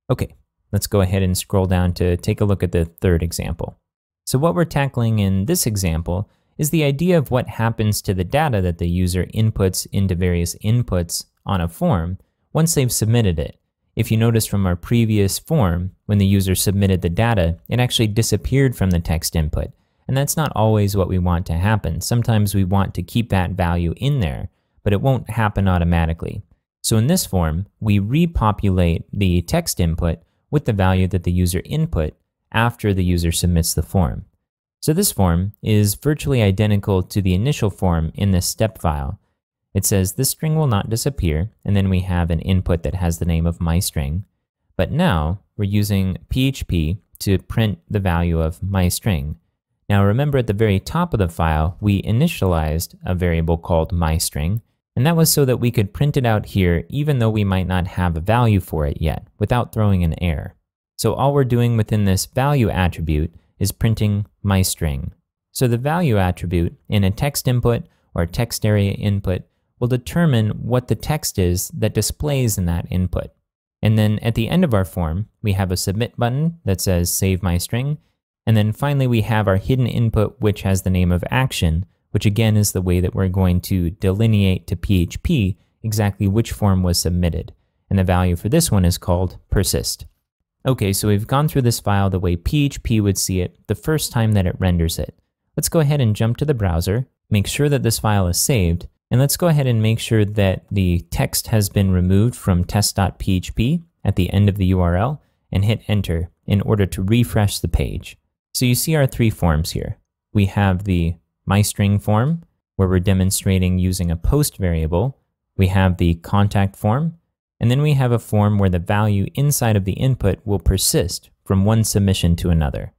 Okay, let's go ahead and scroll down to take a look at the third example. So what we're tackling in this example is the idea of what happens to the data that the user inputs into various inputs on a form once they've submitted it. If you notice from our previous form, when the user submitted the data, it actually disappeared from the text input. And that's not always what we want to happen. Sometimes we want to keep that value in there, but it won't happen automatically. So in this form, we repopulate the text input with the value that the user input after the user submits the form. So this form is virtually identical to the initial form in this step file. It says this string will not disappear, and then we have an input that has the name of myString. But now we're using PHP to print the value of myString. Now remember, at the very top of the file, we initialized a variable called myString, and that was so that we could print it out here even though we might not have a value for it yet, without throwing an error. So all we're doing within this value attribute is printing myString. So the value attribute in a text input or text area input will determine what the text is that displays in that input. And then at the end of our form, we have a submit button that says save myString. And then finally, we have our hidden input, which has the name of action, which again is the way that we're going to delineate to PHP exactly which form was submitted. And the value for this one is called persist. Okay, so we've gone through this file the way PHP would see it the first time that it renders it. Let's go ahead and jump to the browser, make sure that this file is saved, and let's go ahead and make sure that the text has been removed from test.php at the end of the URL and hit enter in order to refresh the page. So you see our three forms here. We have the myString form, where we're demonstrating using a post variable. We have the contact form, and then we have a form where the value inside of the input will persist from one submission to another.